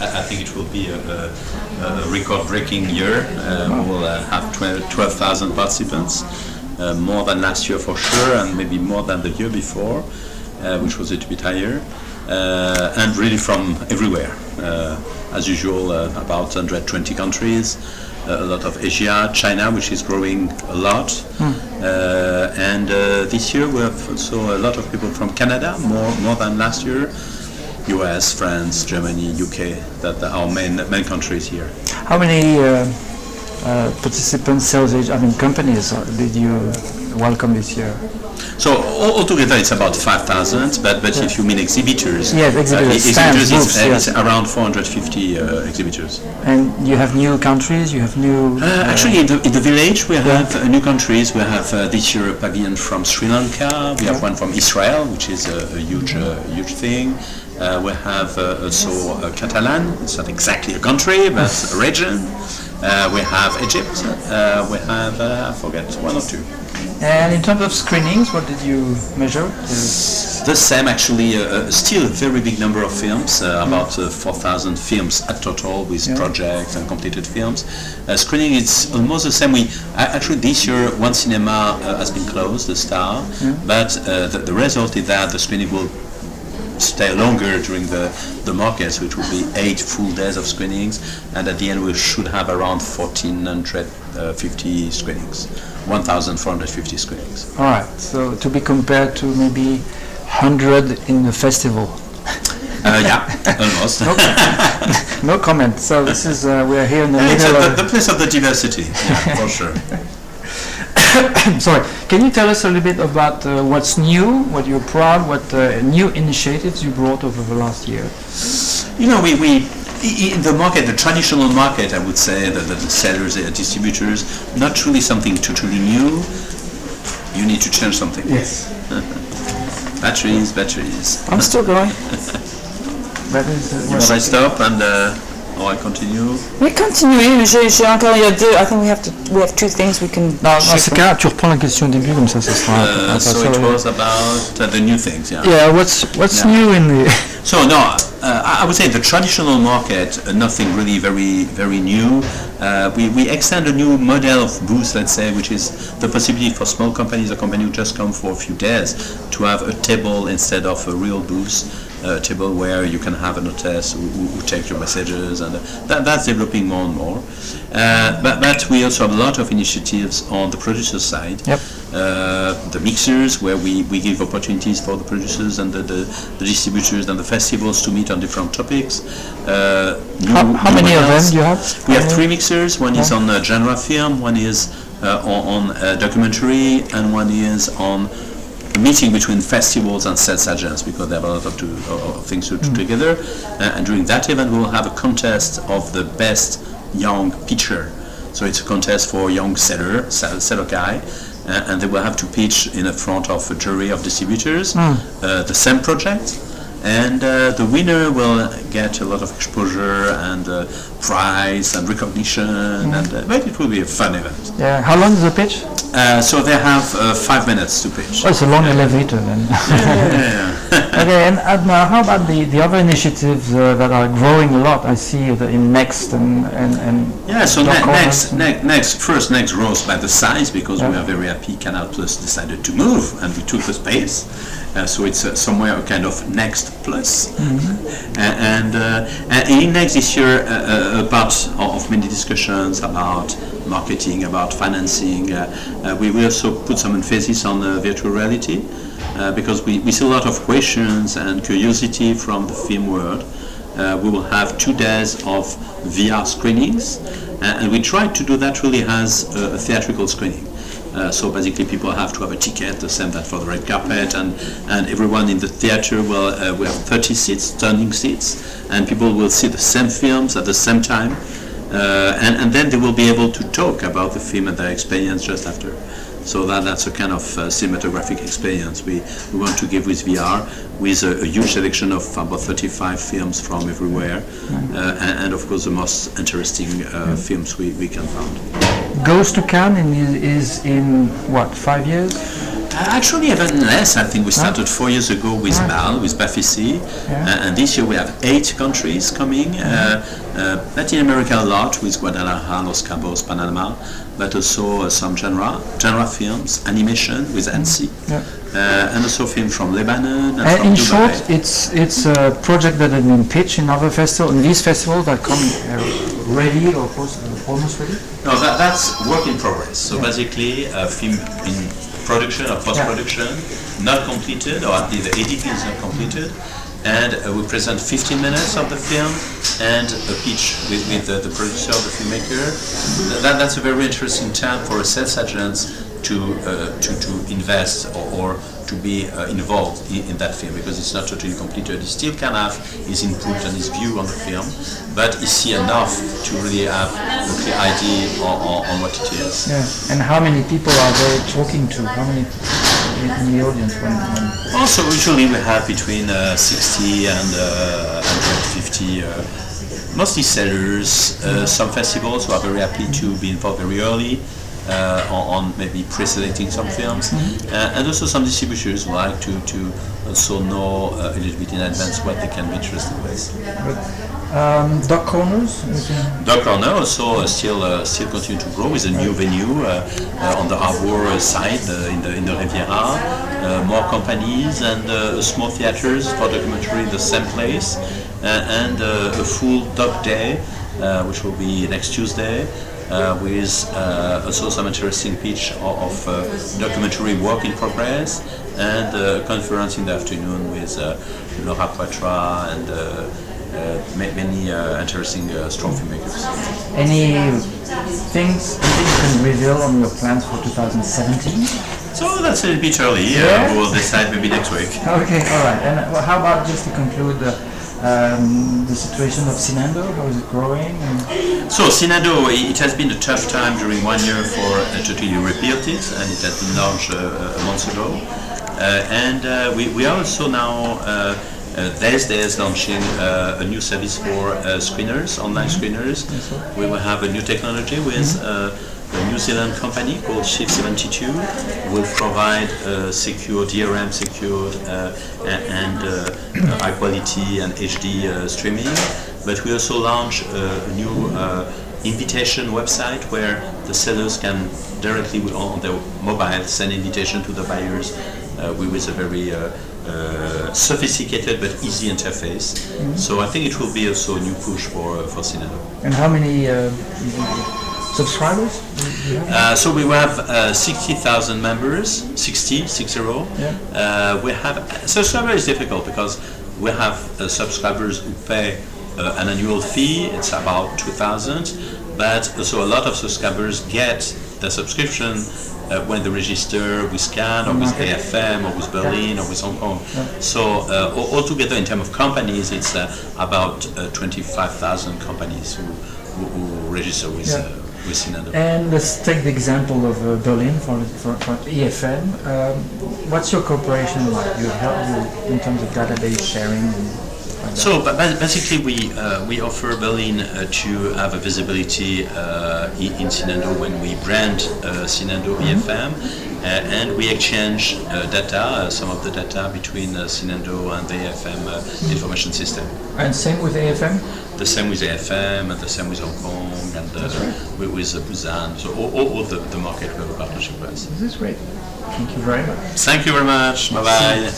I think it will be a record-breaking year. We will have 12,000 participants, more than last year for sure, and maybe more than the year before, which was a little bit higher, and really from everywhere. As usual, about 120 countries, a lot of Asia, China, which is growing a lot, and this year we have also a lot of people from Canada, more than last year. US, France, Germany, UK, that are our main countries here. How many participants, companies did you welcome this year? So altogether it's about 5,000, but if you mean exhibitors, exhibitors it's around 450 exhibitors. And you have new countries, you have new... Actually in the village we have new countries. We have this year a pavilion from Sri Lanka, we have one from Israel, which is a huge thing. We have also Catalan, it's not exactly a country, but a region. We have Egypt, we have, I forget, one or two. And in terms of screenings, what did you measure? The same actually, still a very big number of films, about 4,000 films at total with projects and completed films. Screening is almost the same. Actually this year one cinema has been closed, the Star, but the result is that the screening will stay longer during the markets, which will be 8 full days of screenings, and at the end we should have around 1,450 screenings, 1,450 screenings. All right, so to be compared to maybe 100 in the festival. Yeah, almost. No comment. So this is we are here in the middle of the place of the diversity, for sure. Sorry, can you tell us a little bit about what's new, what you're proud, what new initiatives you brought over the last year? You know, we in the market, the traditional market, I would say, the sellers, the distributors, not really something totally new. You need to change something. Yes. Batteries. I'm still going. Will I stop and or I continue? We continue. J'ai encore il y a deux. I think we have two things we can. Dans ce cas, tu reprends la question au début comme ça sera. So it was about the new things. Yeah. Yeah. What's new in the? So no, I would say the traditional market, nothing really very new. We extend a new model of booth, let's say, which is the possibility for small companies, a company who just come for a few days, to have a table instead of a real booth. A table where you can have an hostess who take your messages, and that's developing more and more. But we also have a lot of initiatives on the producer side. Yep. The mixers, where we give opportunities for the producers and the distributors and the festivals to meet on different topics. How many of them do you have? We have 3 mixers. One is on genre film, one is on documentary, and one is on a meeting between festivals and sales agents, because they have a lot of things to do together. And during that event we will have a contest of the best young pitcher. So it's a contest for young seller guy, and they will have to pitch in front of a jury of distributors the same project, and the winner will get a lot of exposure and prize and recognition, and but it will be a fun event. Yeah. How long is the pitch? So they have 5 minutes to pitch. Oh, it's a long elevator then. Okay, and now how about the other initiatives that are growing a lot? I see in Next and yeah. So Next grows by the size, because we are very happy Canal Plus decided to move and we took the space. So it's somewhere a kind of Next Plus. And in Next this year, a part of many discussions about marketing, about financing. We also put some emphasis on virtual reality, because we see a lot of questions and curiosity from the film world. We will have 2 days of VR screenings, and we try to do that really as a theatrical screening. So basically people have to have a ticket, the same that for the red carpet, and everyone in the theater will, we have 30 seats, turning seats, and people will see the same films at the same time. And then they will be able to talk about the film and their experience just after. So that's a kind of cinematographic experience we want to give with VR, with a huge selection of about 35 films from everywhere, and of course the most interesting films we can find. Goes to Cannes is in what, 5 years? Actually, even less. I think we started 4 years ago with BAL, with Bafisi, and this year we have 8 countries coming. Latin America a lot with Guadalajara, Los Cabos, Panama, but also some genre films, animation with ANSI, and also film from Lebanon. And from in Dubai. short, it's a project that has been pitched in other festivals, in these festivals that come ready or almost ready? No, that's work in progress. So basically, film in production or post-production, not completed, or at least the editing is not completed, and we present 15 minutes of the film and a pitch with the producer, the filmmaker. That's a very interesting time for a sales agent to invest or to be involved in that film, because it's not totally completed. He still can have his input and his view on the film, but he see enough to really have a clear idea on what it is. Yeah, and how many people are they talking to? How many in the audience? Also, usually we have between 60 and 150, mostly sellers, some festivals who are very happy to be involved very early, on maybe pre-selecting some films, and also some distributors who like to also know a little bit in advance what they can be interested with. Dog Corners? Dog Corner also still continue to grow with a new venue on the Harbour side in the Riviera, more companies and small theaters for documentary in the same place, and a full dog day, which will be next Tuesday. With also some interesting pitch of documentary work in progress, and a conference in the afternoon with Laura Poitras and many interesting strong filmmakers. Any things you can reveal on your plans for 2017? So that's a little bit early. We'll decide maybe next week. Okay, all right. And how about just to conclude the situation of Cinando? How is it growing? So Cinando, it has been a tough time during 1 year for totally rebuilt it, and it has been launched a month ago. And we are also now these days launching a new service for screeners, online screeners. We will have a new technology with a New Zealand company called Shift 72 will provide secure DRM secured and high quality and HD streaming. But we also launch a new invitation website where the sellers can directly on their mobile send invitation to the buyers with a very sophisticated but easy interface. So I think it will be also a new push for Cinado. And how many subscribers? So we have 60,000 members, 60. We have subscriber is difficult because we have subscribers who pay an annual fee. It's about 2,000, but also a lot of subscribers get the subscription when they register with Cannes or with AFM or with Berlin or with Hong Kong. So altogether in terms of companies, it's about 25,000 companies who register with Cinado. And let's take the example of Berlin for EFM. What's your cooperation like? You help you in terms of database sharing? So basically we offer Berlin to have a visibility in Cinado when we brand Cinado EFM, and we exchange data, some of the data between Cinado and the EFM information system. And same with AFM? The same with AFM and the same with Hong Kong and with Busan. So all the market we have a partnership with. This is great. Thank you very much. Thank you very much. Bye bye.